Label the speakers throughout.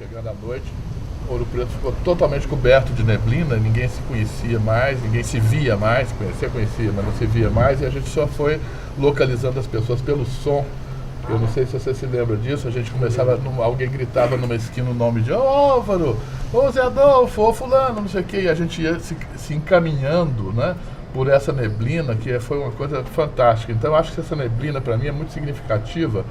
Speaker 1: chegando à noite, Ouro Preto ficou totalmente coberto de neblina, ninguém se conhecia mais, ninguém se via mais, conhecia, mas não se via mais, e a gente só foi localizando as pessoas pelo som. Eu não sei se você se lembra disso, a gente começava, alguém gritava numa esquina o nome de Álvaro, ô Zé Adolfo, ô fulano, não sei o quê, e a gente ia se encaminhando, né, por essa neblina, que foi uma coisa fantástica. Então eu acho que essa neblina para mim é muito significativa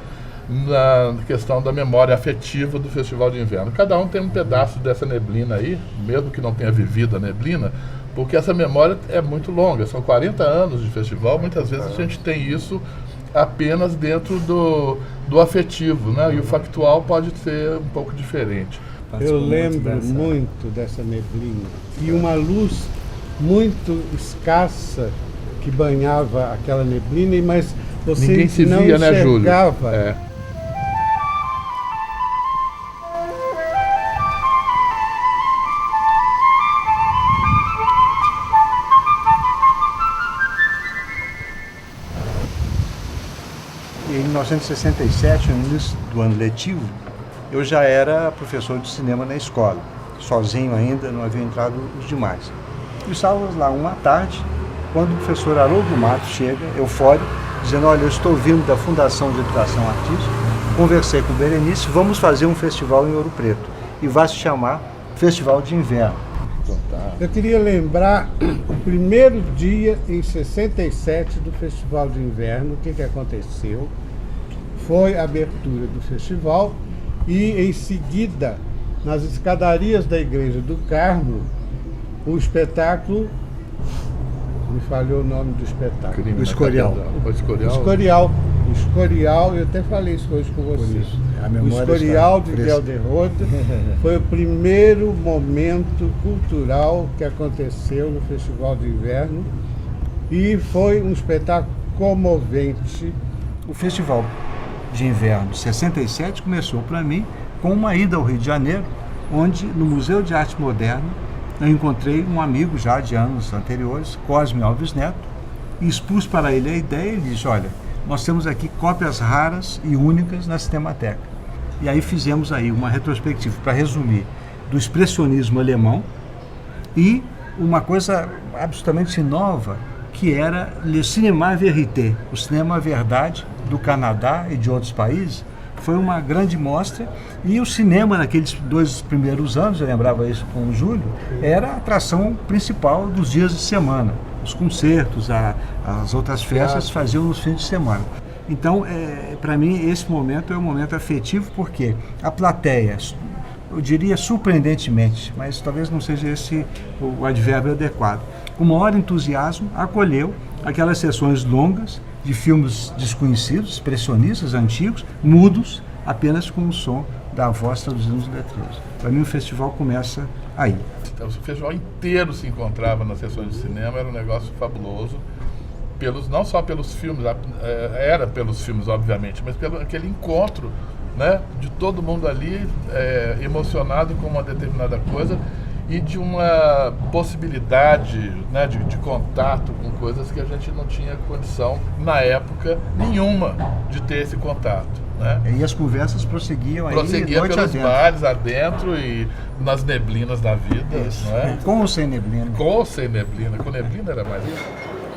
Speaker 1: na questão da memória afetiva do Festival de Inverno. Cada um tem um pedaço dessa neblina aí, mesmo que não tenha vivido a neblina, porque essa memória é muito longa, são 40 anos de festival, muitas vezes a gente tem isso apenas dentro do afetivo, né? E o factual pode ser um pouco diferente.
Speaker 2: Eu lembro muito dessa neblina e uma luz muito escassa que banhava aquela neblina, mas você
Speaker 1: ninguém se
Speaker 2: não
Speaker 1: via, né, Júlio?
Speaker 2: enxergava.
Speaker 3: Em 1967, no início do ano letivo, eu já era professor de cinema na escola. Sozinho ainda, não havia entrado os demais. E estávamos lá uma tarde, quando o professor Haroldo Matos chega, eufórico, dizendo, olha, eu estou vindo da Fundação de Educação Artística, conversei com o Berenice, vamos fazer um festival em Ouro Preto. E vai se chamar Festival de Inverno.
Speaker 2: Eu queria lembrar o primeiro dia, em 67, do Festival de Inverno. O que aconteceu? Foi a abertura do festival e, em seguida, nas escadarias da Igreja do Carmo, o espetáculo... Me falhou o nome do espetáculo.
Speaker 3: O Escorial.
Speaker 1: O
Speaker 2: Escorial. O Escorial, eu até falei isso hoje com você. O Escorial de Del Derrota foi o primeiro momento cultural que aconteceu no Festival de Inverno e foi um espetáculo comovente.
Speaker 3: O Festival de Inverno 67 começou para mim com uma ida ao Rio de Janeiro, onde no Museu de Arte Moderna eu encontrei um amigo já de anos anteriores, Cosme Alves Neto, e expus para ele a ideia e disse, olha, nós temos aqui cópias raras e únicas na Cinemateca. E aí fizemos aí uma retrospectiva, para resumir, do expressionismo alemão e uma coisa absolutamente nova, que era Le Cinéma Vérité, o cinema verdade do Canadá e de outros países. Foi uma grande mostra e o cinema naqueles 2 primeiros anos, eu lembrava isso com o Júlio, era a atração principal dos dias de semana. Os concertos, as outras festas faziam nos fins de semana. Então, para mim, esse momento é um momento afetivo porque a plateia, eu diria surpreendentemente, mas talvez não seja esse o advérbio adequado, com maior entusiasmo, acolheu aquelas sessões longas de filmes desconhecidos, expressionistas, antigos, mudos, apenas com o som da voz traduzindo os letreiros. Para mim o festival começa aí.
Speaker 1: Então, o festival inteiro se encontrava nas sessões de cinema, era um negócio fabuloso, não só pelos filmes, era pelos filmes obviamente, mas pelo aquele encontro, né, de todo mundo ali emocionado com uma determinada coisa e de uma possibilidade, né, de contato com coisas que a gente não tinha condição, na época, nenhuma de ter esse contato. Né?
Speaker 3: E as conversas prosseguiam aí
Speaker 1: pelos
Speaker 3: adentro.
Speaker 1: bares adentro e nas neblinas da vida. Não é?
Speaker 3: Com ou sem neblina?
Speaker 1: Com ou sem neblina. Com neblina era mais...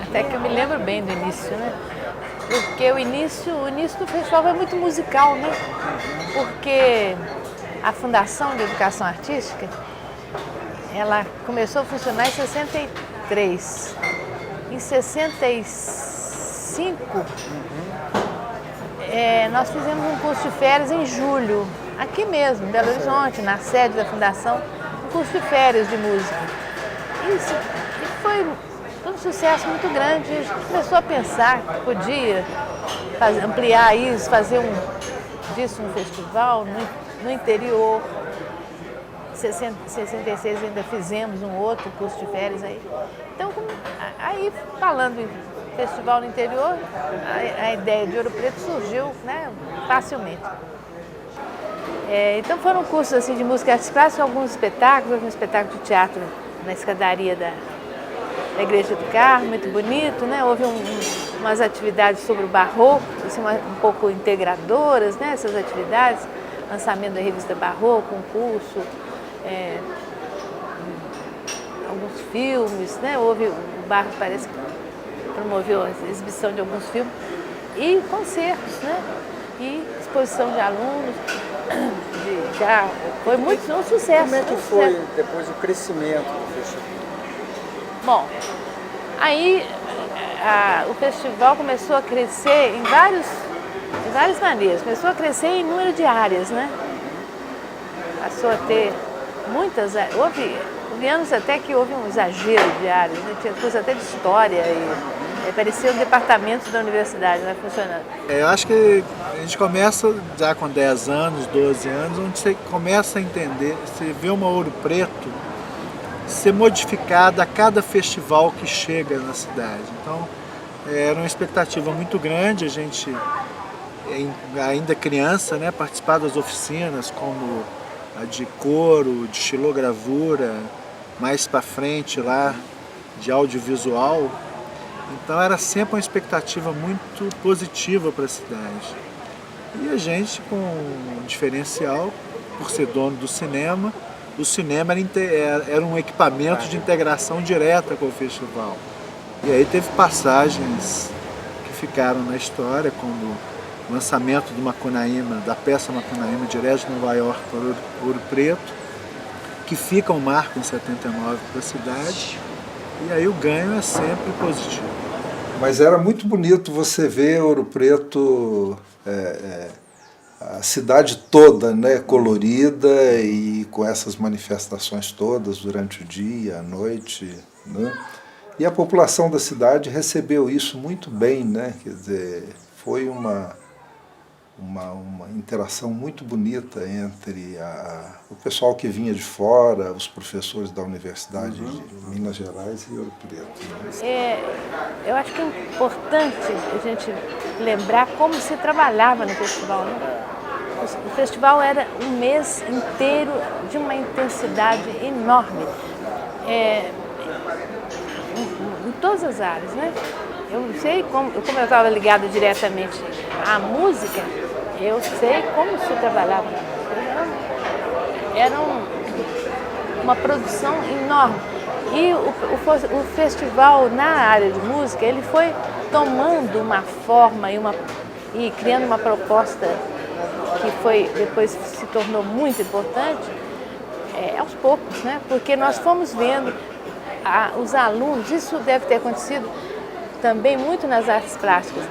Speaker 4: Até que eu me lembro bem do início, né? Porque o início do festival foi muito musical, né? Porque a Fundação de Educação Artística, ela começou a funcionar em 63. Em 65, nós fizemos um curso de férias em julho, aqui mesmo, em Belo Horizonte, na sede da Fundação, um curso de férias de música. E foi um sucesso muito grande. A gente começou a pensar que podia ampliar isso, fazer disso um festival no interior. Em 66 ainda fizemos um outro curso de férias aí. Então, aí falando em festival no interior, a ideia de Ouro Preto surgiu, né, facilmente. Então foram cursos assim, de música e artes plásticas, alguns espetáculos, um espetáculo de teatro na escadaria da Igreja do Carmo, muito bonito, né? Houve umas atividades sobre o barroco, assim, um pouco integradoras, né, essas atividades. lançamento da revista Barroco, concurso, alguns filmes, né? Houve, o Barros parece que promoveu a exibição de alguns filmes, e concertos, né? E exposição de alunos, foi muito um sucesso.
Speaker 5: Como é que foi depois o crescimento do festival?
Speaker 4: Bom, aí o festival começou a crescer em várias maneiras. Começou a crescer em número de áreas, né? Passou a ter muitas áreas. Houve anos até que houve um exagero de áreas, né? Tinha coisa até de história e parecia um departamento da universidade, né, funcionando.
Speaker 6: Eu acho que a gente começa já com 10 anos, 12 anos, onde você começa a entender, você vê uma Ouro Preto ser modificada a cada festival que chega na cidade. Então, era uma expectativa muito grande, a gente, ainda criança, né, participar das oficinas como a de coro, de xilogravura, mais para frente lá, de audiovisual. Então era sempre uma expectativa muito positiva para a cidade. E a gente, com um diferencial, por ser dono do cinema, o cinema era um equipamento de integração direta com o festival. E aí teve passagens que ficaram na história, como o lançamento do Macunaíma, da peça Macunaíma, direto de Nova York para Ouro Preto, que fica um marco em 79 para a cidade. E aí o ganho é sempre positivo.
Speaker 7: Mas era muito bonito você ver Ouro Preto, a cidade toda, né, colorida e com essas manifestações todas durante o dia, a noite, né? E a população da cidade recebeu isso muito bem, né? Quer dizer, foi uma interação muito bonita entre o pessoal que vinha de fora, os professores da Universidade de Minas Gerais e Ouro Preto. Né?
Speaker 4: Eu acho que é importante a gente lembrar como se trabalhava no festival, né? O festival era um mês inteiro de uma intensidade enorme, em todas as áreas, né? Eu sei como eu estava ligada diretamente à música, eu sei como se trabalhava. Era uma produção enorme. E o festival na área de música, ele foi tomando uma forma e criando uma proposta que depois se tornou muito importante, aos poucos, né? Porque nós fomos vendo os alunos, isso deve ter acontecido também muito nas artes plásticas,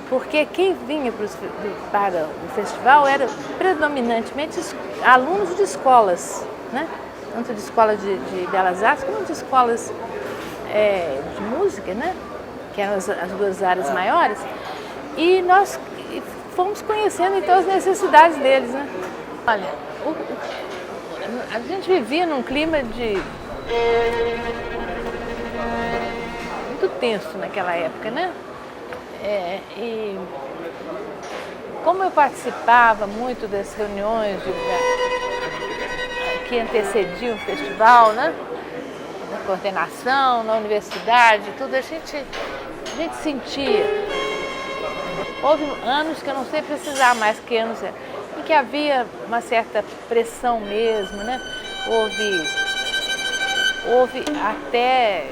Speaker 4: porque quem vinha para o festival era predominantemente alunos de escolas, né? Tanto de escolas de belas artes como de escolas de música, né? Que eram as duas áreas maiores, e nós fomos conhecendo então as necessidades deles, né? Olha, a gente vivia num clima muito tenso naquela época, né? E como eu participava muito das reuniões que antecediam o festival, né? Na coordenação, na universidade, tudo, a gente sentia. Houve anos que eu não sei precisar mais que anos, em que havia uma certa pressão mesmo, né? Houve até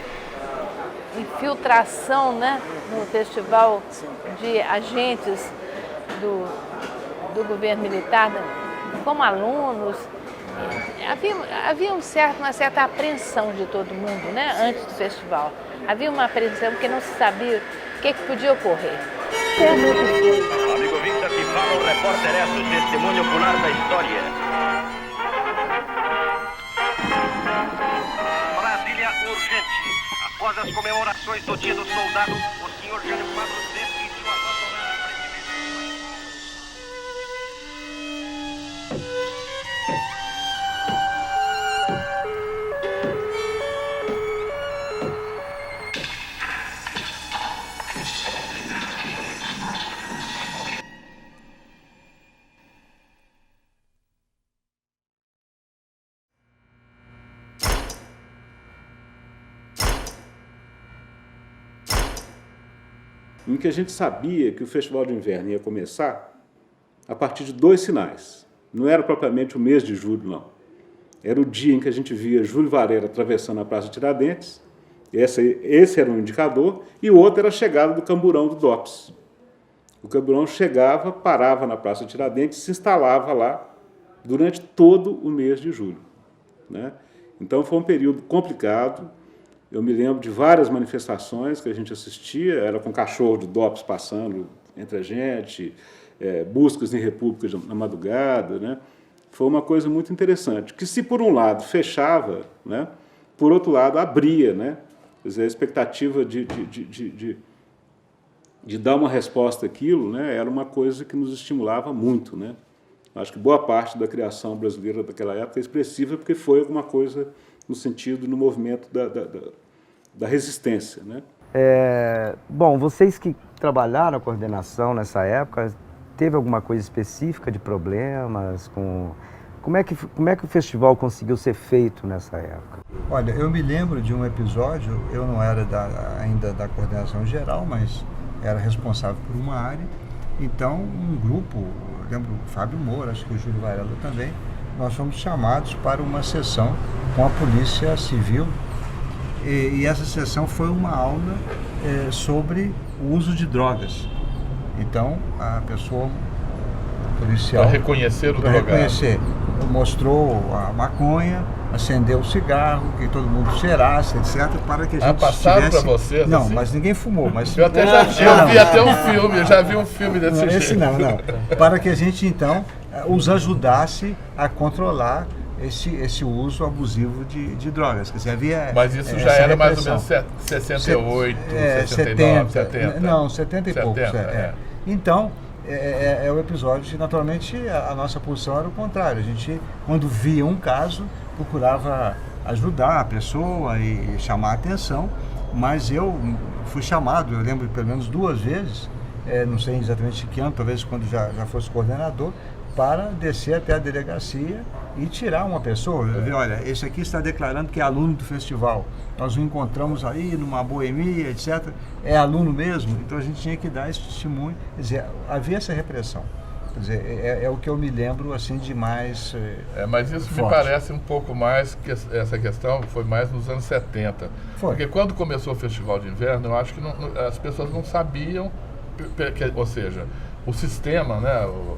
Speaker 4: infiltração, né, no festival de agentes do governo militar como alunos. Havia uma certa apreensão de todo mundo, né, antes do festival. Havia uma apreensão porque não se sabia o que podia ocorrer.
Speaker 8: Amigo ouvinte, aqui fala o repórter Esso, testemunho ocular da história. Brasília urgente. Após as comemorações do Dia do Soldado, o senhor Jânio Quadros decidiu abandonar a presidência.
Speaker 9: em que a gente sabia que o Festival de Inverno ia começar a partir de dois sinais. não era propriamente o mês de julho, não. Era o dia em que a gente via Júlio Varela atravessando a Praça Tiradentes, esse era um indicador, e o outro era a chegada do camburão do DOPS. O camburão chegava, parava na Praça Tiradentes e se instalava lá durante todo o mês de julho, né? Então foi um período complicado. Eu me lembro de várias manifestações que a gente assistia, era com cachorro do DOPS passando entre a gente, buscas em repúblicas na madrugada, né? Foi uma coisa muito interessante, que se por um lado fechava, né, por outro lado abria, né? Quer dizer, a expectativa de dar uma resposta àquilo, né, era uma coisa que nos estimulava muito, né? Acho que boa parte da criação brasileira daquela época é expressiva porque foi alguma coisa no sentido, no movimento da resistência, né?
Speaker 10: Bom, vocês que trabalharam a coordenação nessa época, teve alguma coisa específica de problemas com... Como é que o festival conseguiu ser feito nessa época?
Speaker 3: Olha, eu me lembro de um episódio, eu não era ainda da coordenação geral, mas era responsável por uma área. Então, um grupo, eu lembro o Fábio Moura, acho que o Júlio Varela também, nós fomos chamados para uma sessão com a Polícia Civil. E essa sessão foi uma aula sobre o uso de drogas. Então, a pessoa policial...
Speaker 1: Para reconhecer o drogado.
Speaker 3: Mostrou a maconha, acendeu o cigarro, que todo mundo cheirasse, etc., para que a gente
Speaker 1: passaram para vocês?
Speaker 3: Não,
Speaker 1: assim?
Speaker 3: Mas ninguém fumou. Mas...
Speaker 1: Eu até já vi até um filme, eu já vi um filme desse jeito.
Speaker 3: Esse não. Para que a gente, então, os ajudasse a controlar esse uso abusivo de drogas. Quer dizer, havia...
Speaker 1: Mas isso já era mais ou menos 68, 69, 70?
Speaker 3: Não, 70 e poucos. Então... É o episódio, naturalmente, a nossa posição era o contrário. A gente, quando via um caso, procurava ajudar a pessoa e chamar a atenção, mas eu fui chamado, eu lembro pelo menos 2 vezes, não sei exatamente que ano, talvez quando já fosse coordenador, para descer até a delegacia e tirar uma pessoa. Olha, esse aqui está declarando que é aluno do festival. Nós o encontramos aí numa boemia, etc. É aluno mesmo? Então a gente tinha que dar esse testemunho. Quer dizer, havia essa repressão. Quer dizer, é o que eu me lembro assim de mais
Speaker 1: mas isso
Speaker 3: forte.
Speaker 1: Me parece um pouco mais que essa questão foi mais nos anos 70.
Speaker 3: Foi.
Speaker 1: Porque quando começou o Festival de Inverno, eu acho que as pessoas não sabiam, ou seja, o sistema, né,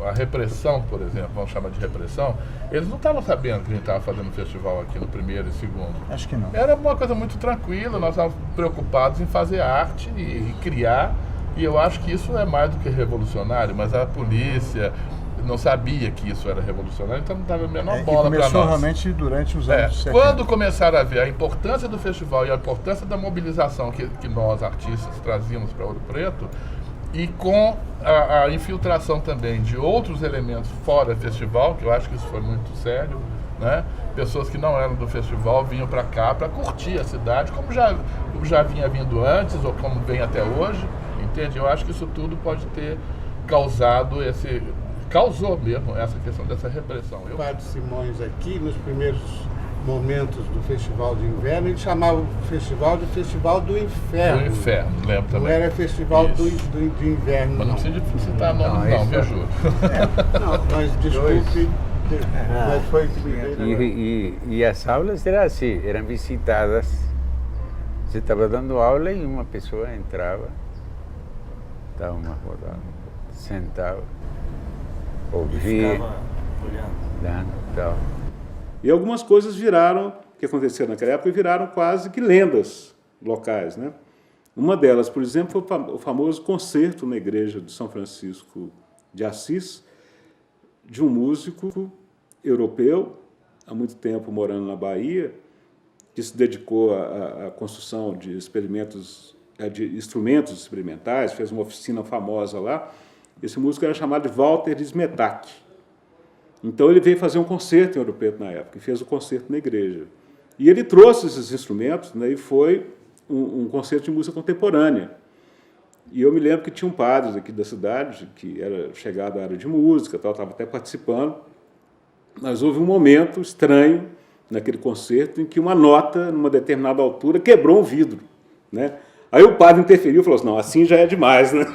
Speaker 1: a repressão, por exemplo, vamos chamar de repressão, eles não estavam sabendo que a gente estava fazendo um festival aqui no primeiro e segundo.
Speaker 3: Acho que não.
Speaker 1: Era uma coisa muito tranquila, nós estávamos preocupados em fazer arte e criar, e eu acho que isso é mais do que revolucionário, mas a polícia não sabia que isso era revolucionário, então não dava a menor bola para nós.
Speaker 3: Começou realmente durante os anos 70.
Speaker 1: Quando começaram a ver a importância do festival e a importância da mobilização que nós, artistas, trazíamos para Ouro Preto, e com a infiltração também de outros elementos fora do festival, que eu acho que isso foi muito sério, né? Pessoas que não eram do festival vinham para cá para curtir a cidade, como já vinha vindo antes, ou como vem até hoje, entende? Eu acho que isso tudo pode ter causou mesmo essa questão dessa repressão.
Speaker 2: O Padre Simões aqui, nos primeiros momentos do Festival de Inverno, ele chamava o festival de Festival do Inferno.
Speaker 1: Do Inferno, lembro também.
Speaker 2: Não era Festival do Inverno,
Speaker 1: mas não precisa citar nome não, viu, Júlio?
Speaker 2: Não, mas desculpe, mas foi o que me veio.
Speaker 11: E as aulas eram assim, eram visitadas. Você estava dando aula e uma pessoa entrava, dava uma rodada, sentava, ouvia, olhando e tal.
Speaker 9: E algumas coisas que aconteceram naquela época, viraram quase que lendas locais, né? Uma delas, por exemplo, foi o famoso concerto na igreja de São Francisco de Assis, de um músico europeu, há muito tempo morando na Bahia, que se dedicou à construção de instrumentos experimentais, fez uma oficina famosa lá. Esse músico era chamado de Walter Smetak. Então ele veio fazer um concerto em Ouro Preto na época, e fez o concerto na igreja. E ele trouxe esses instrumentos, né, e foi um concerto de música contemporânea. E eu me lembro que tinha um padre aqui da cidade, que era chegado à área de música, estava até participando, mas houve um momento estranho naquele concerto em que uma nota, numa determinada altura, quebrou um vidro, né? Aí o padre interferiu e falou assim, não, assim já é demais, né?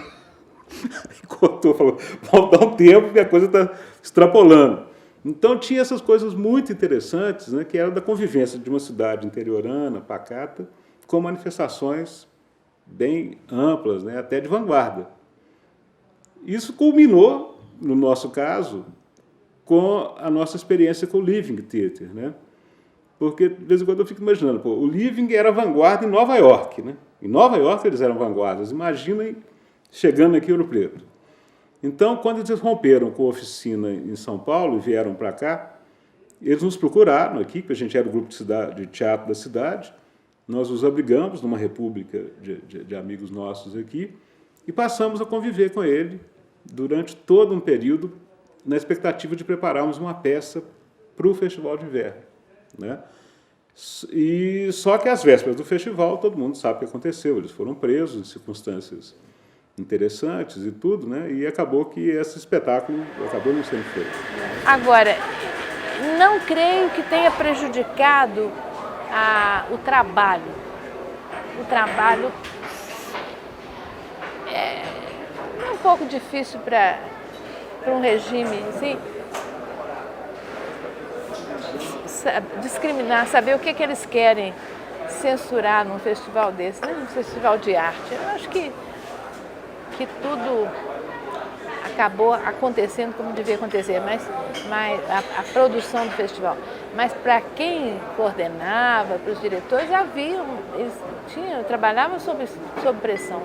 Speaker 9: Contou, falou, vamos dar um tempo que a coisa está extrapolando. Então tinha essas coisas muito interessantes, né, que eram da convivência de uma cidade interiorana, pacata, com manifestações bem amplas, né, até de vanguarda. Isso culminou, no nosso caso, com a nossa experiência com o Living Theater, né? Porque, de vez em quando, eu fico imaginando, pô, o Living era vanguarda em Nova York, né? Em Nova York eles eram vanguardas. Imaginem chegando aqui em Ouro Preto. Então, quando eles romperam com a oficina em São Paulo e vieram para cá, eles nos procuraram aqui, porque a gente era o grupo de teatro da cidade, nós os abrigamos numa república de amigos nossos aqui e passamos a conviver com ele durante todo um período na expectativa de prepararmos uma peça para o Festival de Inverno, né? E só que às vésperas do festival, todo mundo sabe o que aconteceu, eles foram presos em circunstâncias interessantes e tudo, né? E acabou que esse espetáculo acabou não sendo feito.
Speaker 4: Agora, não creio que tenha prejudicado o trabalho. O trabalho é um pouco difícil para um regime assim, discriminar, saber o que eles querem censurar num festival desse, né? Num festival de arte. Eu acho que tudo acabou acontecendo como devia acontecer, mas a produção do festival. Mas para quem coordenava, para os diretores, eles trabalhavam sob pressão.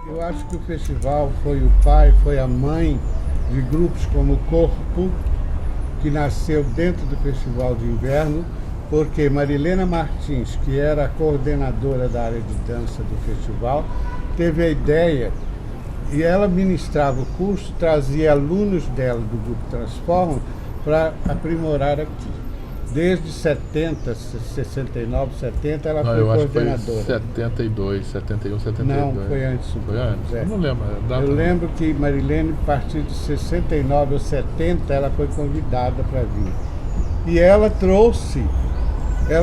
Speaker 2: Eu acho que o festival foi o pai, foi a mãe de grupos como o Corpo, que nasceu dentro do Festival de Inverno, porque Marilena Martins, que era a coordenadora da área de dança do festival, teve a ideia, e ela ministrava o curso, trazia alunos dela do Grupo Transforma para aprimorar aqui. Desde 70, 69, 70, ela foi coordenadora.
Speaker 1: Acho que foi 72, 71, 72.
Speaker 2: Não, foi antes.
Speaker 1: Foi antes?
Speaker 2: É.
Speaker 1: Eu não lembro.
Speaker 2: Eu lembro que Marilene, a partir de 69 ou 70, ela foi convidada para vir. E ela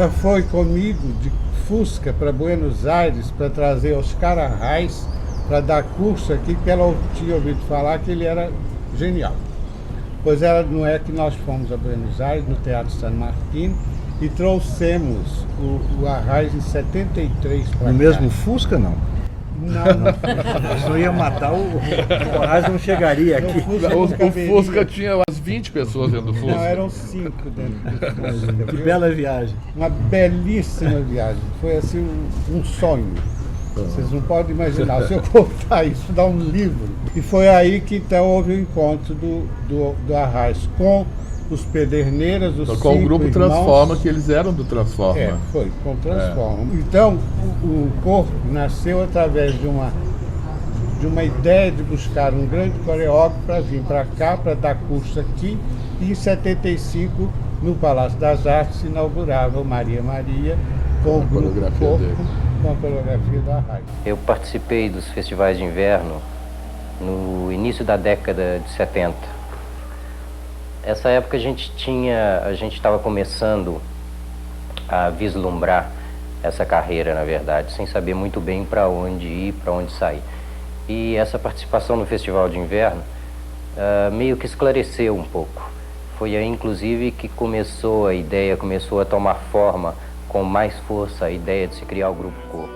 Speaker 2: foi comigo de Fusca para Buenos Aires para trazer Oscar Arraes para dar curso aqui, que ela tinha ouvido falar que ele era genial. Pois não é que nós fomos a Buenos Aires, no Teatro San Martín, e trouxemos o Arraes em 73 para cá.
Speaker 3: No mesmo Fusca, não?
Speaker 2: Não.
Speaker 3: Senão ia matar o Arraes, não chegaria aqui.
Speaker 1: O Fusca tinha umas 20 pessoas dentro do Fusca.
Speaker 2: Não, eram 5 dentro do Fusca.
Speaker 3: Que bela viagem.
Speaker 2: Uma belíssima viagem. Foi assim um sonho. Vocês não podem imaginar. Se eu contar isso, dá um livro. E foi aí que então houve o encontro do Arraes com os Pederneiras, os
Speaker 1: com o grupo
Speaker 2: irmãos.
Speaker 1: Transforma, que eles eram do Transforma.
Speaker 2: Foi, com o Transforma. Então, o Corpo nasceu através de uma ideia de buscar um grande coreógrafo para vir para cá, para dar curso aqui, e em 75, no Palácio das Artes, se inaugurava o Maria Maria com o grupo Corpo, com a coreografia do Arraes.
Speaker 12: Eu participei dos festivais de inverno no início da década de 70. Essa época a gente estava começando a vislumbrar essa carreira, na verdade, sem saber muito bem para onde ir, para onde sair. E essa participação no Festival de Inverno meio que esclareceu um pouco. Foi aí, inclusive, que começou a tomar forma com mais força a ideia de se criar o Grupo Corpo.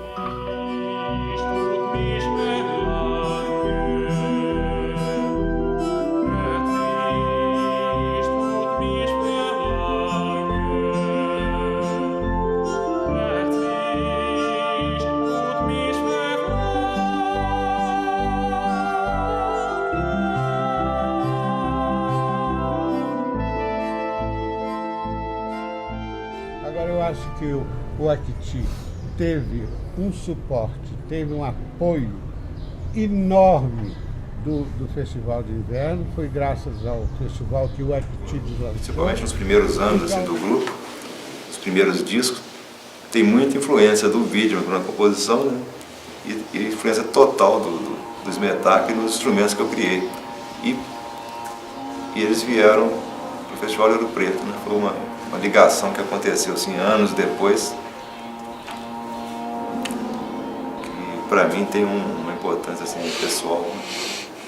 Speaker 2: acha que o Acti teve um suporte, teve um apoio enorme do Festival de Inverno? Foi graças ao festival que o Acti lançou?
Speaker 13: Principalmente nos primeiros anos assim, do grupo, os primeiros discos, tem muita influência do vídeo na composição, né? E influência total do Smetak e dos instrumentos que eu criei. E eles vieram para o Festival de Ouro Preto, né? Foi uma ligação que aconteceu assim, anos depois, que para mim tem uma importância assim, pessoal,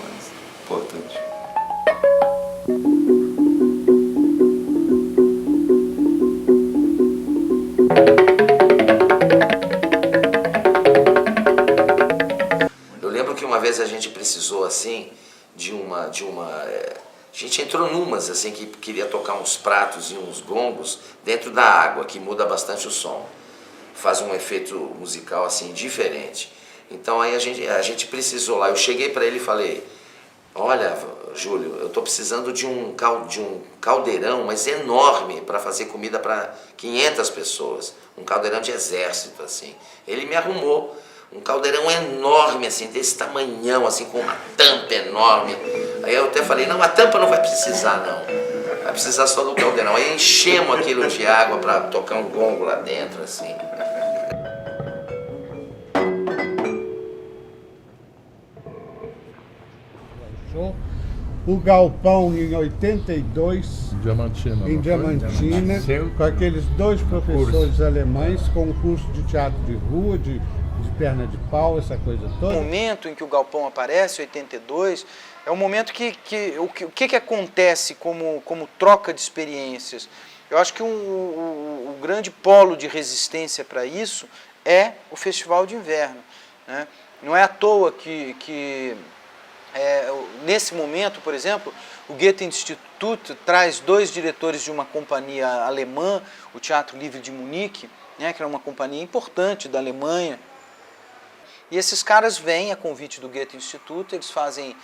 Speaker 13: mas importante.
Speaker 14: Eu lembro que uma vez a gente precisou assim de uma a gente entrou numas assim que queria tocar uns pratos e uns gongos dentro da água, que muda bastante o som, faz um efeito musical assim diferente. Então aí a gente precisou lá. Eu cheguei para ele e falei: olha, Júlio, eu estou precisando de um caldeirão, mas enorme, para fazer comida para 500 pessoas, um caldeirão de exército assim. Ele me arrumou um caldeirão enorme, assim, desse tamanhão, assim, com uma tampa enorme. Aí eu até falei: não, a tampa não vai precisar, não. Vai precisar só do caldeirão. Aí enchemos aquilo de água para tocar um gongo lá dentro, assim.
Speaker 2: O Galpão em 82,
Speaker 1: Diamantina,
Speaker 2: em Diamantina, com aqueles dois professores alemães com um curso de teatro de rua, de perna de pau, essa coisa toda.
Speaker 5: O momento em que o Galpão aparece, 82, é um momento o que acontece como troca de experiências. Eu acho que o grande polo de resistência para isso é o Festival de Inverno, né? Não é à toa que nesse momento, por exemplo, o Goethe-Institut traz dois diretores de uma companhia alemã, o Teatro Livre de Munique, né, que era uma companhia importante da Alemanha. E esses caras vêm a convite do Goethe-Institut, eles fazem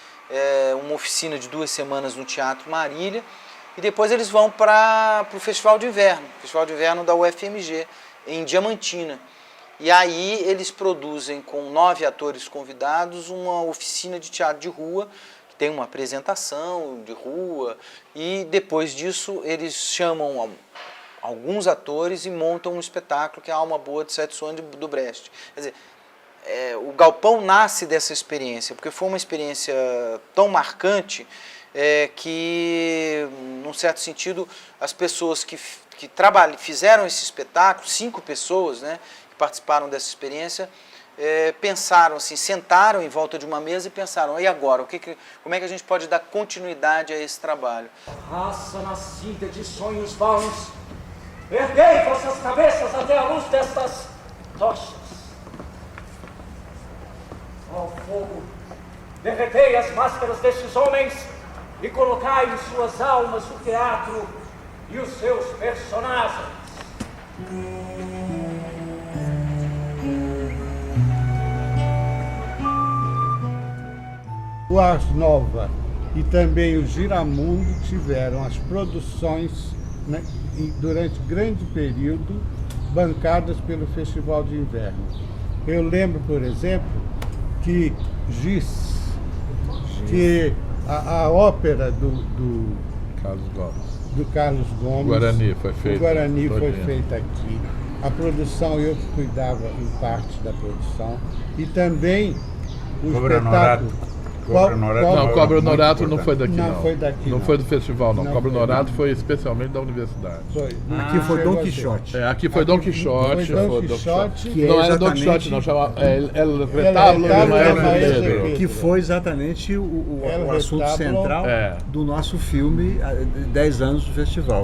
Speaker 5: uma oficina de 2 semanas no Teatro Marília e depois eles vão para o Festival de Inverno da UFMG, em Diamantina. E aí eles produzem com 9 atores convidados uma oficina de teatro de rua, que tem uma apresentação de rua, e depois disso eles chamam alguns atores e montam um espetáculo que é a Alma Boa de Sete Sons do Brecht. Quer dizer, o Galpão nasce dessa experiência, porque foi uma experiência tão marcante que, num certo sentido, as pessoas que fizeram esse espetáculo, 5 pessoas, né, participaram dessa experiência, pensaram assim, sentaram em volta de uma mesa e pensaram: e agora? Como é que a gente pode dar continuidade a esse trabalho?
Speaker 15: Raça nascida de sonhos vãos, erguei vossas cabeças até a luz destas tochas. Ó fogo, derretei as máscaras destes homens e colocai em suas almas o teatro e os seus personagens.
Speaker 2: O Ars Nova e também o Giramundo tiveram as produções, né, durante grande período bancadas pelo Festival de Inverno. Eu lembro, por exemplo, que que a ópera do Carlos Gomes,
Speaker 1: Guarani foi feita,
Speaker 2: o Guarani foi feita aqui. A produção, eu que cuidava em parte da produção, e também o espetáculo.
Speaker 1: Não, Cobra Honorato não foi daqui,
Speaker 2: não. Não foi daqui,
Speaker 1: não foi do festival, não. Cobra Honorato foi especialmente da universidade.
Speaker 2: Foi.
Speaker 3: Aqui foi Dom Quixote.
Speaker 1: Aqui foi Dom Quixote.
Speaker 3: Não
Speaker 1: era Dom Quixote, não, chamava El Retábulo de Maestro Pedro.
Speaker 3: Que foi exatamente o assunto central do nosso filme, 10 anos do festival.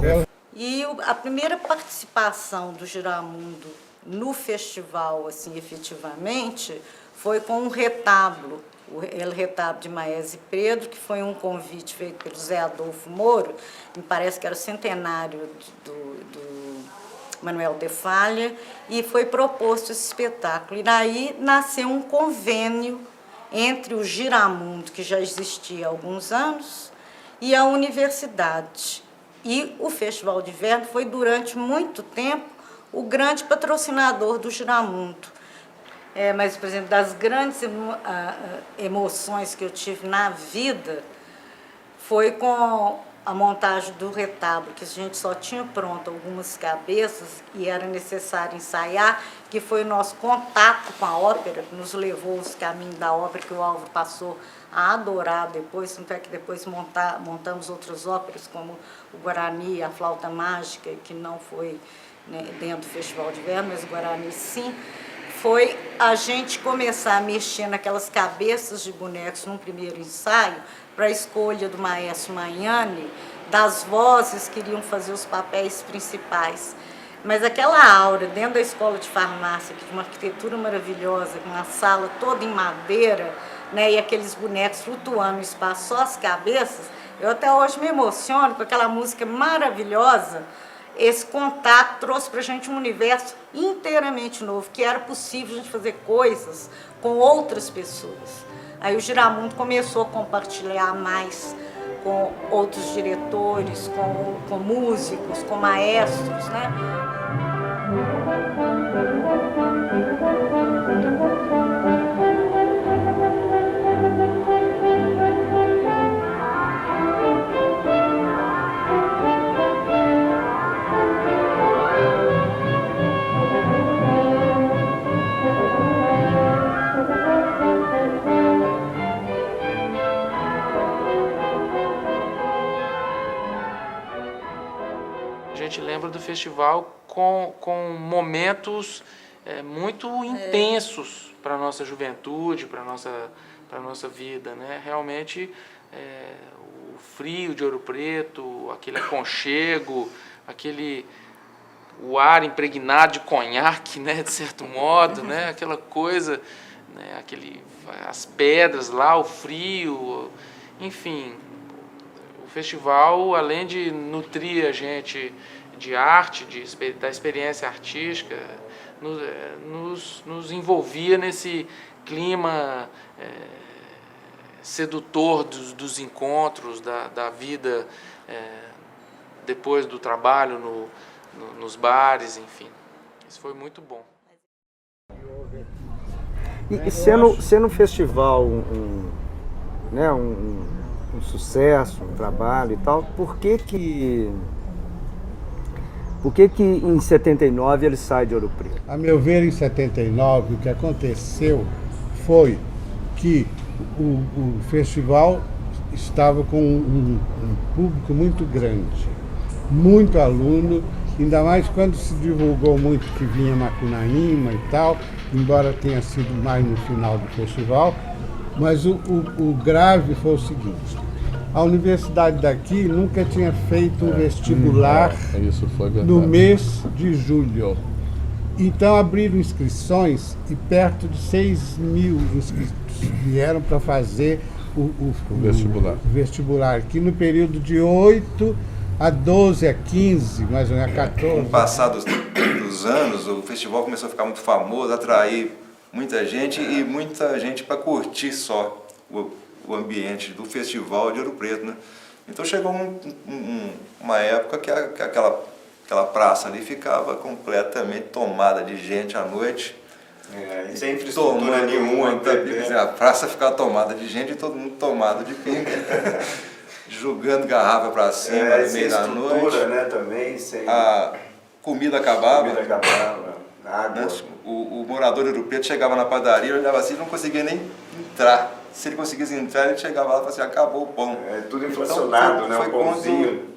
Speaker 16: E a primeira participação do Giramundo no festival, assim, efetivamente, foi com um retábulo, o El Retábulo de Maese Pedro, que foi um convite feito pelo Zé Adolfo Moro, me parece que era o centenário do Manuel de Falha, e foi proposto esse espetáculo. E daí nasceu um convênio entre o Giramundo, que já existia há alguns anos, e a universidade. E o Festival de Inverno foi, durante muito tempo, o grande patrocinador do Giramundo. Mas, por exemplo, das grandes emoções que eu tive na vida foi com a montagem do retábulo, que a gente só tinha pronto algumas cabeças e era necessário ensaiar, que foi o nosso contato com a ópera, que nos levou os caminhos da ópera, que o Álvaro passou a adorar depois, tanto é que depois montamos outras óperas, como o Guarani, a Flauta Mágica, que não foi, né, dentro do Festival de Inverno, mas o Guarani sim, foi a gente começar a mexer naquelas cabeças de bonecos num primeiro ensaio, para a escolha do maestro Magnani, das vozes que iriam fazer os papéis principais. Mas aquela aura dentro da escola de farmácia, que de uma arquitetura maravilhosa, com uma sala toda em madeira, né, e aqueles bonecos flutuando no espaço, só as cabeças, eu até hoje me emociono com aquela música maravilhosa. Esse contato trouxe para a gente um universo inteiramente novo, que era possível a gente fazer coisas com outras pessoas. Aí o Giramundo começou a compartilhar mais com outros diretores, com músicos, com maestros, né?
Speaker 5: A gente lembra do festival com momentos muito intensos para a nossa juventude, para a nossa vida, né? Realmente, o frio de Ouro Preto, aquele aconchego, o ar impregnado de conhaque, né, de certo modo, né? Aquela coisa, né? As pedras lá, o frio, enfim. O festival, além de nutrir a gente de arte, da experiência artística, nos envolvia nesse clima sedutor dos encontros, da vida depois do trabalho, nos bares, enfim. Isso foi muito bom.
Speaker 10: E sendo um festival né, um sucesso, um trabalho e tal, por que em 79 ele sai de Ouro Preto?
Speaker 2: A meu ver, em 79, o que aconteceu foi que o festival estava com um público muito grande, muito aluno, ainda mais quando se divulgou muito que vinha Macunaíma e tal, embora tenha sido mais no final do festival. Mas o grave foi o seguinte: a universidade daqui nunca tinha feito um vestibular no mês de julho. Então abriram inscrições e perto de 6.000 inscritos vieram para fazer o vestibular aqui no período de 8 a 12, a 15, mais ou menos a 14.
Speaker 13: Com o passar dos anos, o festival começou a ficar muito famoso, atrair muita gente e muita gente para curtir só o ambiente do Festival de Ouro Preto, né? Então chegou uma época que aquela praça ali ficava completamente tomada de gente à noite.
Speaker 17: E sem infraestrutura nenhuma.
Speaker 13: A praça ficava tomada de gente e todo mundo tomado de pinga. Jogando garrafa para cima no meio da noite.
Speaker 17: Né, também, sem...
Speaker 13: A comida acabava.
Speaker 17: Água.
Speaker 13: O morador de Ouro Preto chegava na padaria, olhava assim e não conseguia nem entrar. Se ele conseguisse entrar, ele chegava lá e falava assim, acabou o pão.
Speaker 17: Tudo inflacionado, então, né? O pãozinho.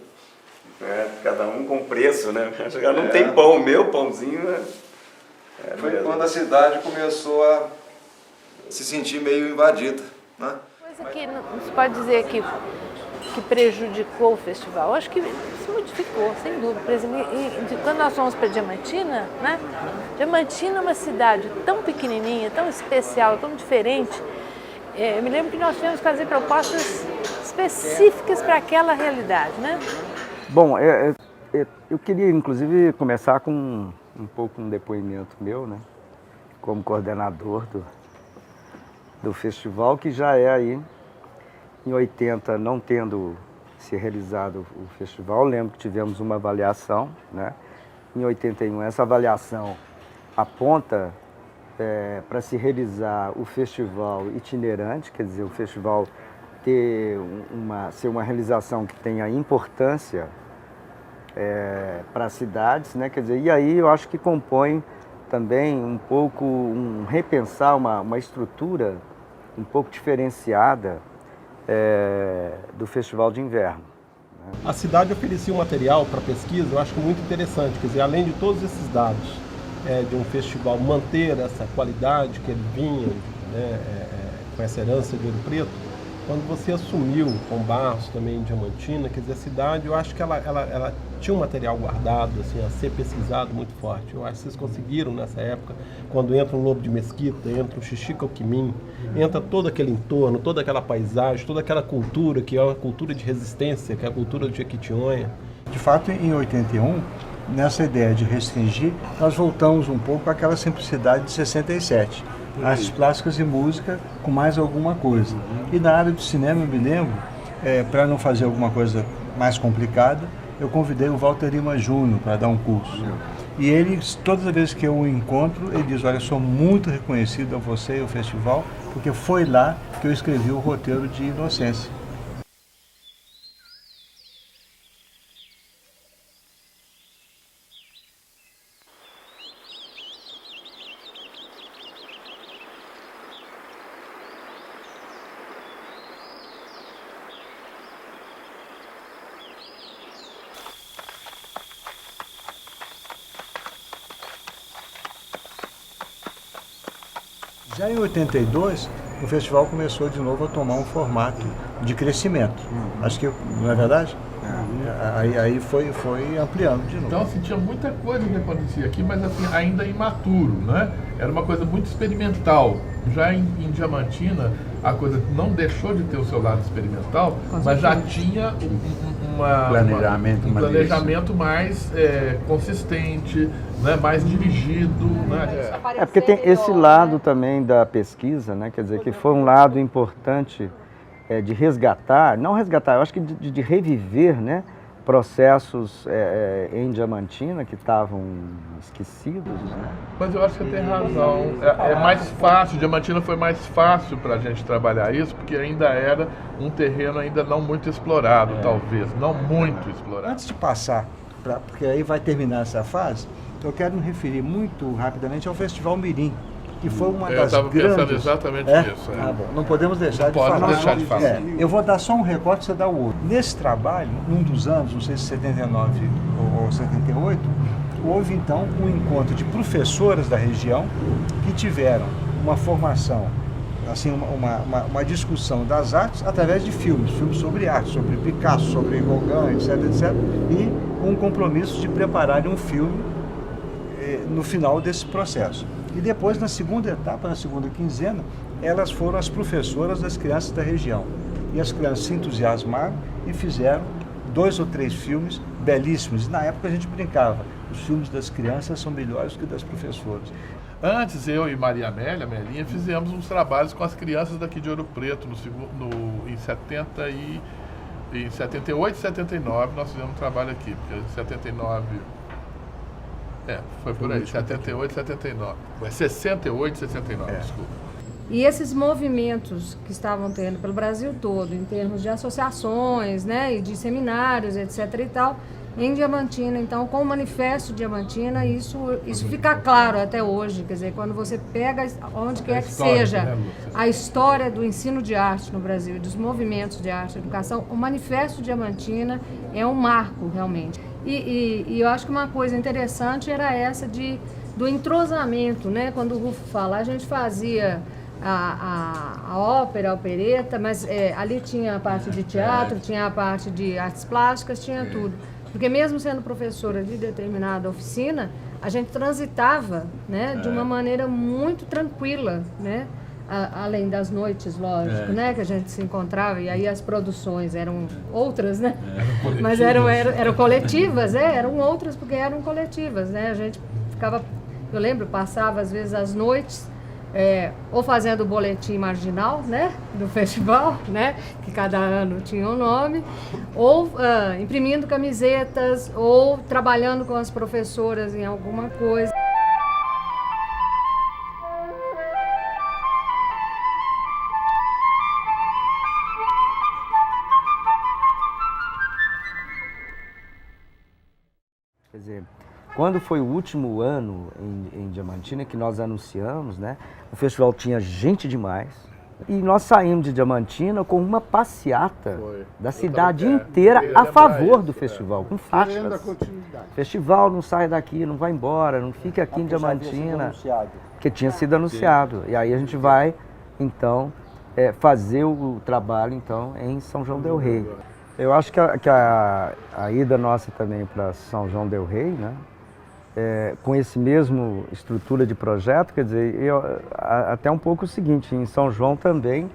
Speaker 17: Cada um com preço, né? Não tem pão, meu pãozinho.
Speaker 13: Foi quando a cidade começou a se sentir meio invadida, né?
Speaker 4: Coisa que não se pode dizer que prejudicou o festival. Eu acho que se modificou, sem dúvida. Por exemplo, quando nós fomos para Diamantina, né? Diamantina é uma cidade tão pequenininha, tão especial, tão diferente. Eu me lembro que nós tivemos que fazer propostas específicas para aquela realidade, né?
Speaker 10: Bom, eu queria inclusive começar com um pouco um depoimento meu, né? Como coordenador do festival, que já é aí, em 80, não tendo se realizado o festival, lembro que tivemos uma avaliação, né? em 81, essa avaliação aponta para se realizar o festival itinerante, quer dizer, o festival ser uma realização que tenha importância para as cidades, né? Quer dizer, e aí eu acho que compõe também um pouco repensar uma estrutura um pouco diferenciada do Festival de Inverno.
Speaker 18: A cidade oferecia um material para pesquisa, eu acho muito interessante, quer dizer, além de todos esses dados de um festival manter essa qualidade que ele vinha, né, com essa herança de Ouro Preto, quando você assumiu com Barros também em Diamantina, quer dizer, a cidade, eu acho que ela tinha um material guardado, assim, a ser pesquisado muito forte. Eu acho que vocês conseguiram nessa época, quando entra um Lobo de Mesquita, entra um Xixicoquimim, entra todo aquele entorno, toda aquela paisagem, toda aquela cultura, que é uma cultura de resistência, que é a cultura de Jequitinhonha.
Speaker 3: De fato, em 81, nessa ideia de restringir, nós voltamos um pouco àquela simplicidade de 67. Artes plásticas e música com mais alguma coisa. E na área do cinema, eu me lembro, para não fazer alguma coisa mais complicada, eu convidei o Walter Lima Júnior para dar um curso. E ele, todas as vezes que eu o encontro, ele diz, olha, eu sou muito reconhecido a você e ao festival, porque foi lá que eu escrevi o roteiro de Inocência. Já em 82, o festival começou de novo a tomar um formato de crescimento. Acho que, não é verdade? Aí foi ampliando de novo.
Speaker 1: Então, assim, tinha muita coisa que acontecia aqui, mas assim, ainda imaturo, né? Era uma coisa muito experimental. Já em Diamantina, a coisa não deixou de ter o seu lado experimental, mas já tinha um planejamento mais consistente, né? Mais dirigido. Né?
Speaker 10: Porque tem esse lado também da pesquisa, né? Quer dizer, que foi um lado importante de resgatar, não resgatar, eu acho que de reviver, né? Processos em Diamantina que estavam esquecidos. Né?
Speaker 1: Mas eu acho que você tem razão. É mais fácil, Diamantina foi mais fácil para a gente trabalhar isso, porque ainda era um terreno ainda não muito explorado, talvez, não muito explorado.
Speaker 3: Antes de passar, porque aí vai terminar essa fase, eu quero me referir muito rapidamente ao Festival Mirim, que foi uma das grandes... Eu estava pensando exatamente nisso. Ah, bom, não podemos deixar de falar. Não deixar de falar. Eu vou dar só um recorte, você dá o outro. Nesse trabalho, num dos anos, não sei se 79 ou 78, houve então um encontro de professoras da região que tiveram uma formação, assim, uma discussão das artes através de filmes sobre arte, sobre Picasso, sobre Gauguin, etc, e um compromisso de prepararem um filme no final desse processo. E depois, na segunda etapa, na segunda quinzena, elas foram as professoras das crianças da região. E as crianças se entusiasmaram e fizeram 2 ou 3 filmes belíssimos. E na época a gente brincava, os filmes das crianças são melhores que das professoras.
Speaker 1: Antes, eu e Maria Amélia, Melinha, fizemos uns trabalhos com as crianças daqui de Ouro Preto, em 78 e 79 nós fizemos um trabalho aqui, porque em 79... foi por aí, 78 e 79. 68 e 69, desculpa.
Speaker 19: E esses movimentos que estavam tendo pelo Brasil todo, em termos de associações, né, e de seminários, etc. e tal, em Diamantina, então, com o Manifesto Diamantina, isso fica claro até hoje. Quer dizer, quando você pega, onde quer que seja, a história do ensino de arte no Brasil, dos movimentos de arte e educação, o Manifesto Diamantina é um marco, realmente. E eu acho que uma coisa interessante era essa do entrosamento, né? Quando o Rufo fala, a gente fazia a ópera, a opereta, mas ali tinha a parte de teatro, tinha a parte de artes plásticas, tinha tudo. Porque mesmo sendo professora de determinada oficina, a gente transitava, né, de uma maneira muito tranquila, né? Além das noites, lógico, né, que a gente se encontrava, e aí as produções eram outras, né? Mas eram coletivas, eram outras porque eram coletivas, né? A gente ficava, eu lembro, passava às vezes as noites ou fazendo o boletim marginal, né, do festival, né, que cada ano tinha um nome, ou imprimindo camisetas, ou trabalhando com as professoras em alguma coisa.
Speaker 10: Quer dizer, quando foi o último ano em Diamantina que nós anunciamos, né, o festival tinha gente demais e nós saímos de Diamantina com uma passeata da cidade inteira a favor do festival, com faixas. Festival não sai daqui, não vai embora, não fica aqui em Diamantina, que tinha sido anunciado. E aí a gente vai, então, fazer o trabalho então em São João del Rei. Eu acho que a ida nossa também para São João del Rei, né? Com esse mesmo estrutura de projeto, quer dizer, até um pouco o seguinte, em São João também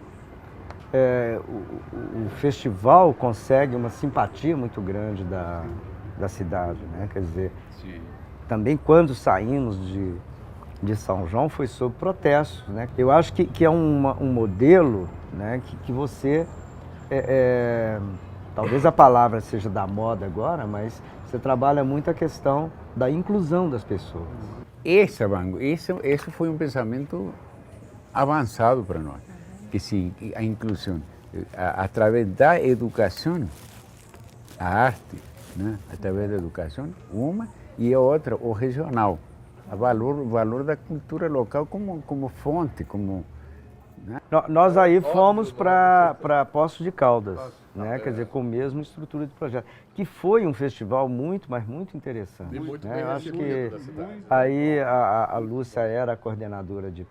Speaker 10: o festival consegue uma simpatia muito grande da cidade, né? Quer dizer, também quando saímos de São João foi sob protestos, né? Eu acho que é um modelo, né, que você... talvez a palavra seja da moda agora, mas você trabalha muito a questão da inclusão das pessoas.
Speaker 11: Esse foi um pensamento avançado para nós, que sim, a inclusão, através da educação, a arte, né? Através da educação, uma, e a outra, o regional, o valor da cultura local como fonte, como... Né?
Speaker 10: Nós aí fomos para Poços de Caldas, né? Quer dizer, com a mesma estrutura de projeto, que foi um festival mas muito interessante.
Speaker 1: E muito
Speaker 10: né?
Speaker 1: bem
Speaker 10: Eu acho que
Speaker 1: recebido da cidade.
Speaker 10: aí a Lúcia era a coordenadora de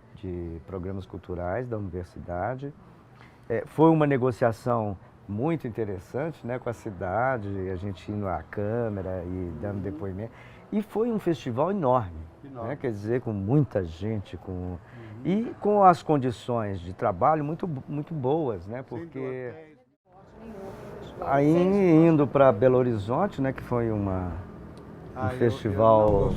Speaker 10: programas culturais da universidade. Foi uma negociação muito interessante, né, com a cidade, a gente indo à Câmara e dando depoimento. E foi um festival enorme. Né? Quer dizer, com muita gente, e com as condições de trabalho muito muito boas, né? Porque aí indo para Belo Horizonte, né, que foi um festival...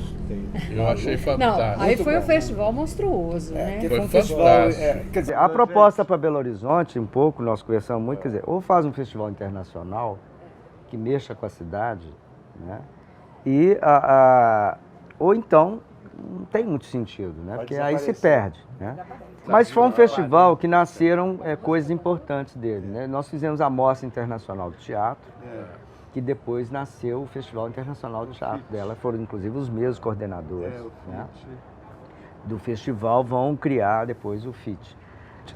Speaker 1: Eu achei fantástico.
Speaker 19: Não, aí foi um festival monstruoso, né?
Speaker 1: Foi um festival,
Speaker 10: quer dizer, a proposta para Belo Horizonte, um pouco, nós conversamos muito, quer dizer, ou faz um festival internacional que mexa com a cidade, né? Ou então não tem muito sentido, né? Porque aí se perde, né? Mas foi um festival que nasceram coisas importantes dele, né? Nós fizemos a Mostra Internacional de Teatro, que depois nasceu o Festival Internacional de Teatro dela. Foram inclusive os mesmos coordenadores, né, do festival vão criar depois o FIT.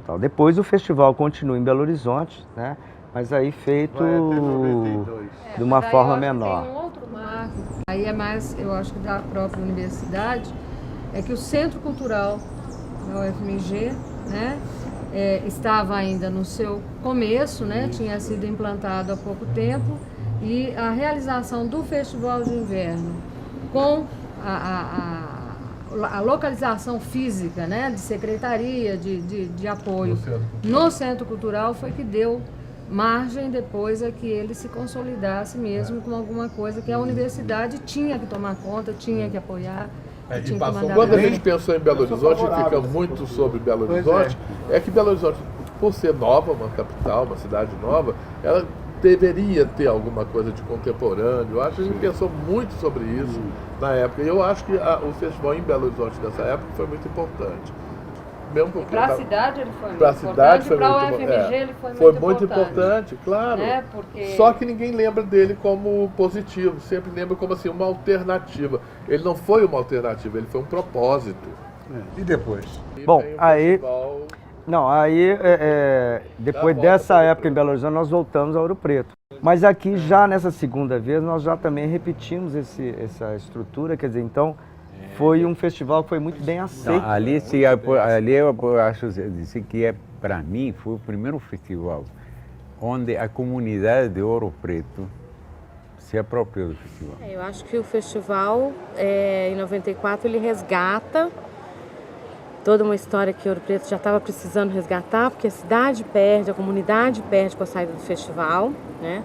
Speaker 10: Então, depois o festival continua em Belo Horizonte, né? Mas aí feito de uma forma menor.
Speaker 19: Tem um outro marco, aí é mais, eu acho que da própria universidade, é que o Centro Cultural da UFMG, né, estava ainda no seu começo, né, tinha sido implantado há pouco tempo, e a realização do Festival de Inverno com a localização física, né, de secretaria, de apoio no Centro Cultural foi que deu margem depois a que ele se consolidasse mesmo com alguma coisa que a universidade tinha que tomar conta, tinha que apoiar.
Speaker 1: Quando a gente pensou em Belo Horizonte, fica muito sobre Belo Horizonte, é que Belo Horizonte, por ser nova, uma capital, uma cidade nova, ela deveria ter alguma coisa de contemporâneo. Eu acho que a gente pensou muito sobre isso na época. E eu acho que o festival em Belo Horizonte dessa época foi muito importante.
Speaker 19: Para a cidade ele foi muito
Speaker 1: importante,
Speaker 19: para a UFMG ele foi
Speaker 1: muito importante, claro.
Speaker 19: Né? Porque...
Speaker 1: Só que ninguém lembra dele como positivo, sempre lembra como assim, uma alternativa. Ele não foi uma alternativa, ele foi um propósito.
Speaker 3: E depois?
Speaker 10: Bom, aí... Não, aí depois dessa época em Belo Horizonte nós voltamos a Ouro Preto. Mas aqui já nessa segunda vez nós já também repetimos essa estrutura, quer dizer, então foi um festival que foi muito bem aceito.
Speaker 11: Não, ali eu acho dizer que para mim foi o primeiro festival onde a comunidade de Ouro Preto se apropriou do festival.
Speaker 20: Eu acho que o festival em 94 ele resgata toda uma história que Ouro Preto já estava precisando resgatar, porque a cidade perde, a comunidade perde com a saída do festival, né?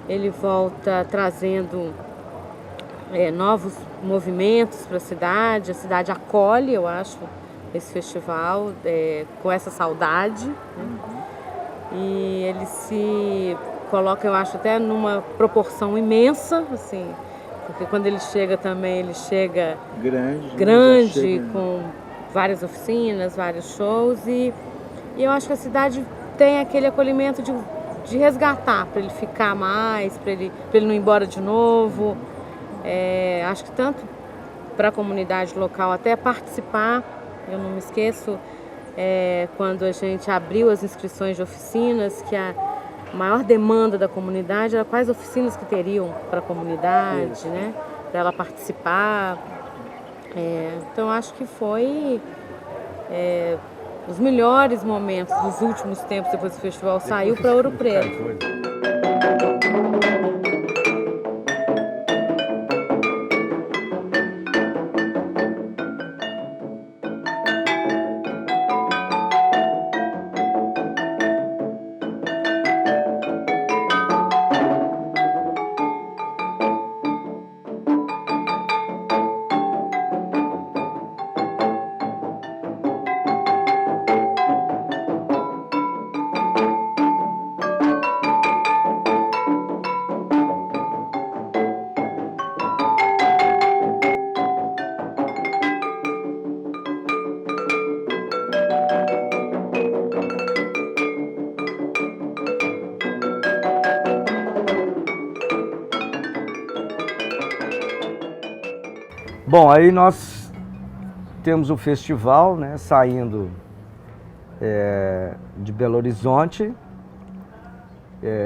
Speaker 20: Ele volta trazendo novos movimentos para a cidade acolhe, eu acho, esse festival com essa saudade, né? E ele se coloca, eu acho, até numa proporção imensa, assim, porque quando ele chega também, ele chega grande com várias oficinas, vários shows, e eu acho que a cidade tem aquele acolhimento de resgatar, para ele ficar mais, para ele não ir embora de novo. Acho que tanto para a comunidade local até participar. Eu não me esqueço quando a gente abriu as inscrições de oficinas, que a maior demanda da comunidade era quais oficinas que teriam para a comunidade, né? Para ela participar. Então acho que foi os melhores momentos dos últimos tempos depois do festival saiu para Ouro Preto.
Speaker 10: Bom, aí nós temos o festival, né, saindo de Belo Horizonte,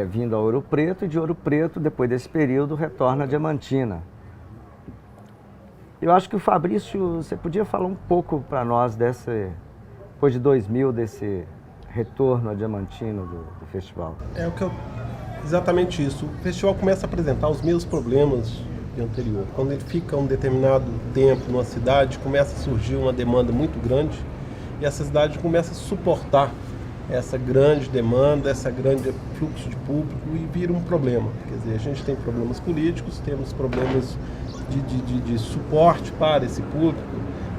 Speaker 10: vindo a Ouro Preto, e de Ouro Preto, depois desse período, retorna a Diamantina. Eu acho que o Fabrício, você podia falar um pouco para nós depois de 2000, desse retorno a Diamantina do festival.
Speaker 18: Exatamente isso. O festival começa a apresentar os mesmos problemas anterior. Quando ele fica um determinado tempo numa cidade, começa a surgir uma demanda muito grande e essa cidade começa a suportar essa grande demanda, esse grande fluxo de público e vira um problema. Quer dizer, a gente tem problemas políticos, temos problemas de suporte para esse público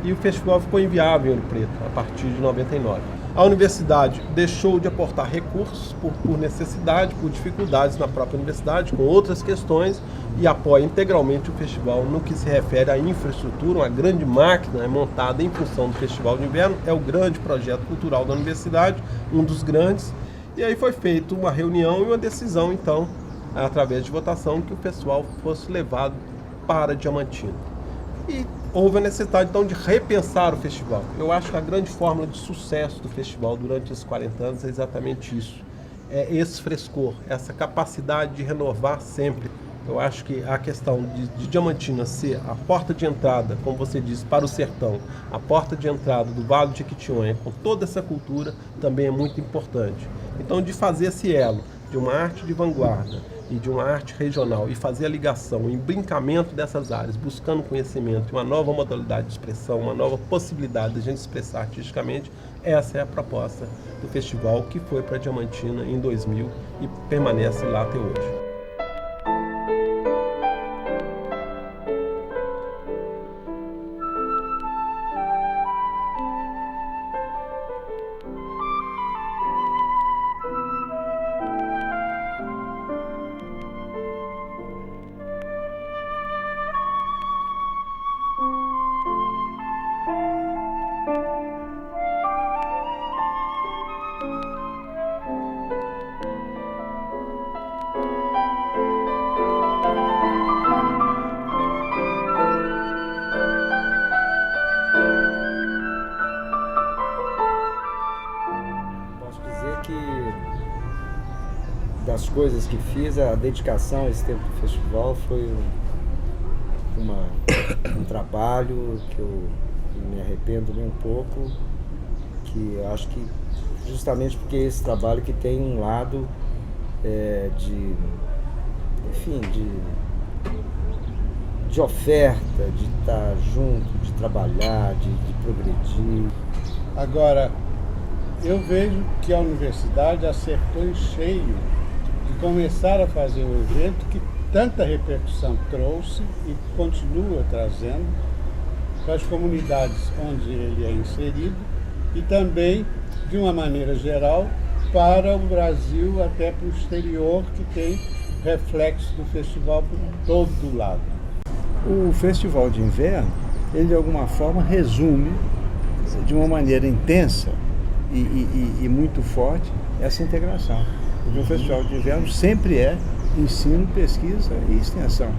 Speaker 18: e o festival ficou inviável em Ouro Preto a partir de 99. A universidade deixou de aportar recursos por necessidade, por dificuldades na própria universidade, com outras questões, e apoia integralmente o festival no que se refere à infraestrutura. Uma grande máquina é montada em função do Festival de Inverno, é o grande projeto cultural da universidade, um dos grandes, e aí foi feita uma reunião e uma decisão, então, através de votação, que o festival fosse levado para Diamantina. E houve a necessidade, então, de repensar o festival. Eu acho que a grande fórmula de sucesso do festival durante esses 40 anos é exatamente isso. É esse frescor, essa capacidade de renovar sempre. Eu acho que a questão de Diamantina ser a porta de entrada, como você disse, para o sertão, a porta de entrada do Vale de Jequitinhonha, com toda essa cultura, também é muito importante. Então, de fazer esse elo de uma arte de vanguarda e de uma arte regional e fazer a ligação, o embrincamento dessas áreas, buscando conhecimento, uma nova modalidade de expressão, uma nova possibilidade de a gente expressar artisticamente, essa é a proposta do festival que foi para Diamantina em 2000 e permanece lá até hoje.
Speaker 10: Das coisas que fiz, a dedicação a esse tempo do festival foi um trabalho que eu me arrependo nem um pouco, que eu acho que justamente porque esse trabalho que tem um lado de oferta, de estar junto, de trabalhar, de progredir.
Speaker 2: Agora, eu vejo que a universidade acertou em cheio de começar a fazer um evento que tanta repercussão trouxe e continua trazendo, para as comunidades onde ele é inserido e também, de uma maneira geral, para o Brasil, até para o exterior, que tem reflexo do festival por todo lado.
Speaker 3: O Festival de Inverno, ele de alguma forma resume de uma maneira intensa e muito forte essa integração. Porque o Festival de Inverno sempre é ensino, pesquisa e extensão.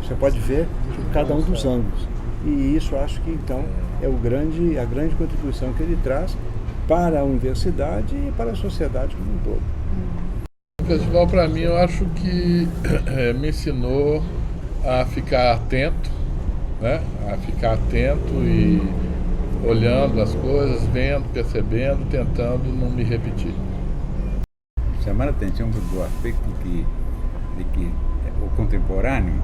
Speaker 3: Você pode ver de cada um dos ângulos. E isso acho que então é a grande contribuição que ele traz para a universidade e para a sociedade como um todo.
Speaker 1: O festival, para mim, eu acho que me ensinou a ficar atento, né? A ficar atento e olhando as coisas, vendo, percebendo, tentando não me repetir.
Speaker 11: Chamar a atenção do aspecto de que o contemporâneo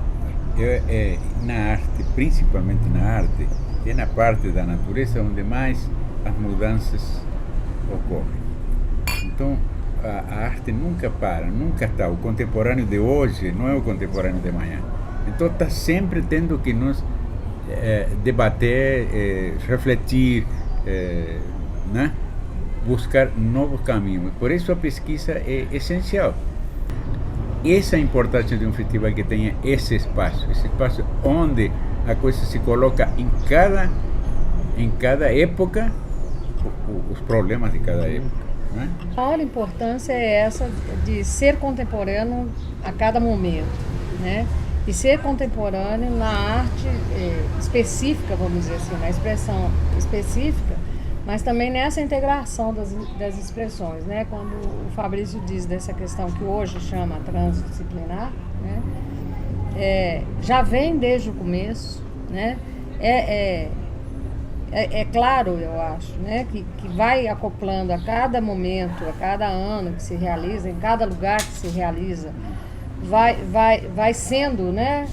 Speaker 11: na arte, principalmente na arte, é na parte da natureza onde mais as mudanças ocorrem. Então, a arte nunca para, nunca está. O contemporâneo de hoje não é o contemporâneo de amanhã. Então, está sempre tendo que nos debater, refletir, né? Buscar novos caminhos. Por isso, a pesquisa é essencial. Essa é a importância de um festival que tenha esse espaço onde a coisa se coloca em cada época, os problemas de cada época. Né?
Speaker 19: A maior importância é essa de ser contemporâneo a cada momento, né? E ser contemporâneo na arte específica, vamos dizer assim, na expressão específica, mas também nessa integração das expressões, né? Quando o Fabrício diz dessa questão que hoje chama transdisciplinar, né? Já vem desde o começo, né? É claro, eu acho, né? Que vai acoplando a cada momento, a cada ano que se realiza, em cada lugar que se realiza, vai sendo, né?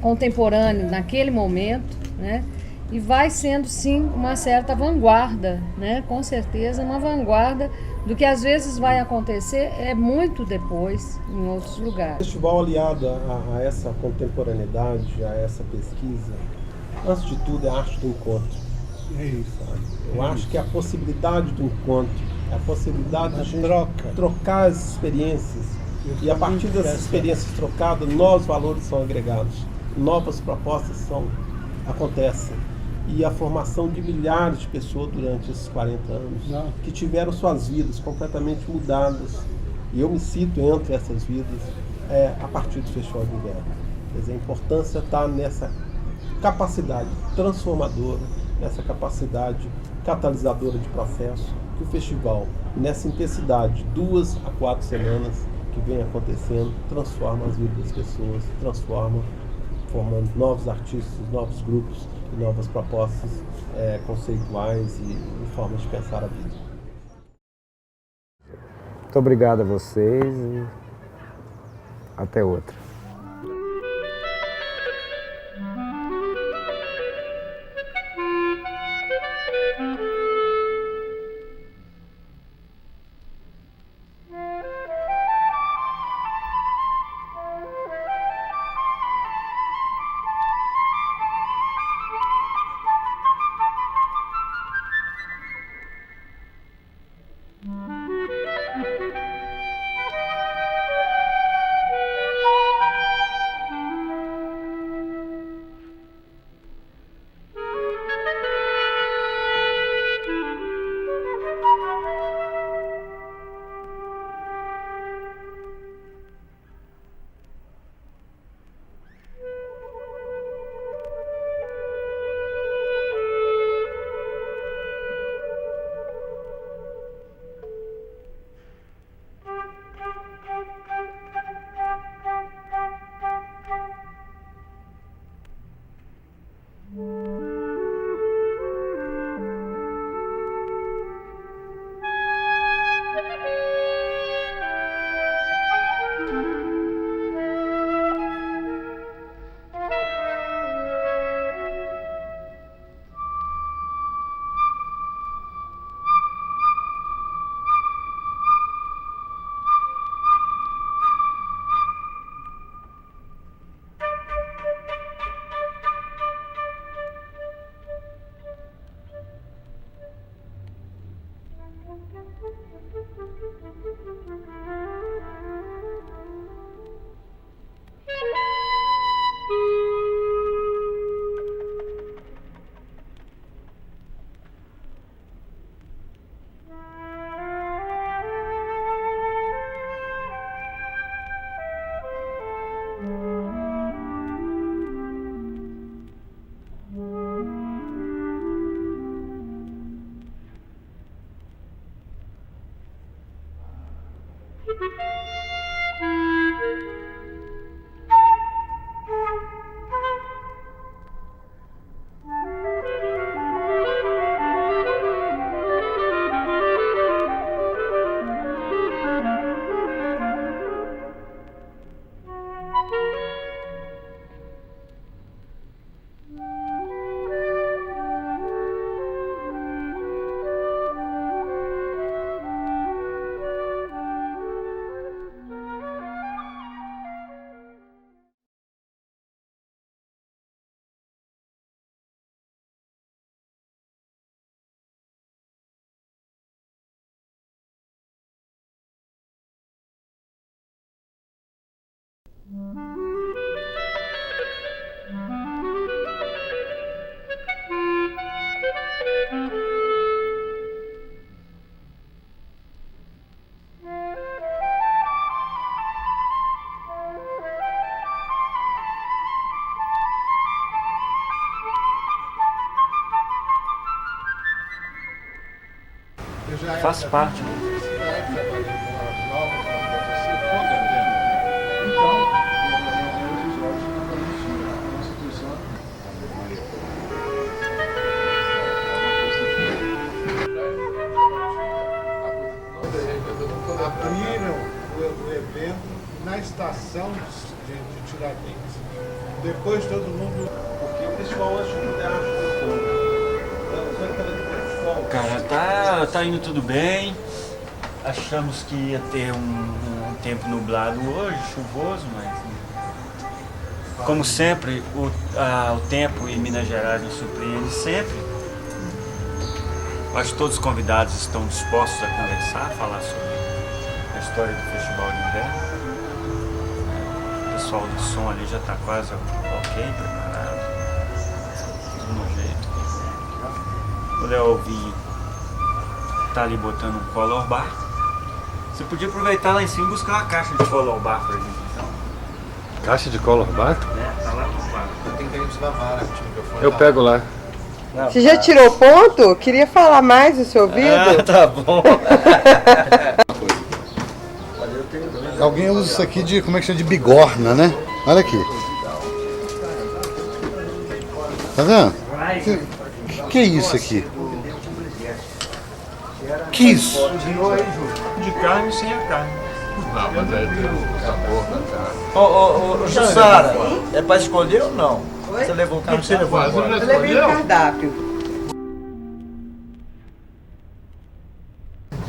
Speaker 19: Contemporâneo naquele momento, né? E vai sendo, sim, uma certa vanguarda, né? Com certeza, uma vanguarda do que às vezes vai acontecer muito depois em outros lugares.
Speaker 18: O festival aliado a essa contemporaneidade, a essa pesquisa, antes de tudo é a arte do encontro.
Speaker 2: É isso.
Speaker 18: Eu acho que a possibilidade do encontro, a possibilidade de a gente trocar as experiências e a partir dessas experiências trocadas, novos valores são agregados, novas propostas acontecem. E a formação de milhares de pessoas durante esses 40 anos que tiveram suas vidas completamente mudadas. E eu me cito entre essas vidas a partir do Festival de Inverno. Quer dizer, a importância está nessa capacidade transformadora, nessa capacidade catalisadora de processo que o festival, nessa intensidade, 2 a 4 semanas que vem acontecendo, transforma as vidas das pessoas, transforma, formando novos artistas, novos grupos, novas propostas conceituais e formas de pensar a vida.
Speaker 10: Muito obrigado a vocês e até outra.
Speaker 21: Faz parte.
Speaker 2: Abriram o evento na estação de Tiradentes. Depois todo mundo...
Speaker 18: Porque o festival hoje não
Speaker 21: Cara, tá indo tudo bem. Achamos que ia ter um tempo nublado hoje, chuvoso, mas como sempre, o tempo em Minas Gerais nos surpreende sempre. Acho que todos os convidados estão dispostos a conversar, a falar sobre a história do Festival de Inverno. O pessoal do som ali já está quase ok, preparado, tudo no jeito. O Léo Alvinho tá ali botando um color bar. Você podia aproveitar lá em cima e buscar uma caixa de color bar pra gente, então.
Speaker 22: Caixa de color bar?
Speaker 21: É, tá lá no bar.
Speaker 22: Eu tenho que desbavar, né? Eu pego lá.
Speaker 23: Você já tirou ponto? Queria falar mais do seu ouvido?
Speaker 21: Ah, tá bom.
Speaker 24: Alguém usa isso aqui de, como é que chama? De bigorna, né? Olha aqui. Tá vendo? Que é isso aqui? Que isso?
Speaker 21: De carne sem a carne.
Speaker 22: Não, mas aí tem o sabor da carne.
Speaker 25: Ô, Jussara, é pra escolher ou não? Você levou o cardápio?
Speaker 21: Você levou
Speaker 23: Eu levei o cardápio.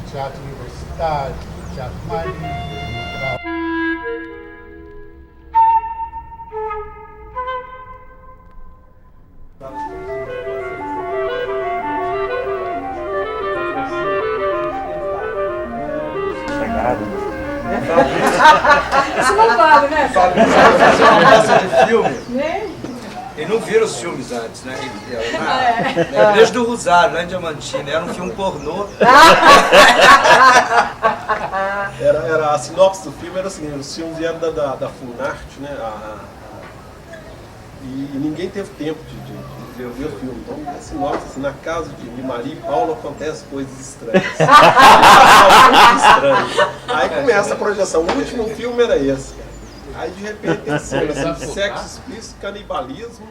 Speaker 2: Teatro universitário, teatro marinho.
Speaker 19: Isso não vale, né?
Speaker 25: Você gosta de filme?
Speaker 19: Né?
Speaker 25: Eles não viram os filmes antes, né? Na Igreja do Rosário, lá em Diamantina, era um filme pornô.
Speaker 18: Era a sinopse do filme era o seguinte: os filmes eram da Funarte, né? E ninguém teve tempo de ver o filme. Então, a sinopse, assim, na casa de Maria e Paulo acontecem coisas estranhas. Aí começa a projeção. O último filme era esse. Aí de repente tem cena, assim, sexo explícito, canibalismo.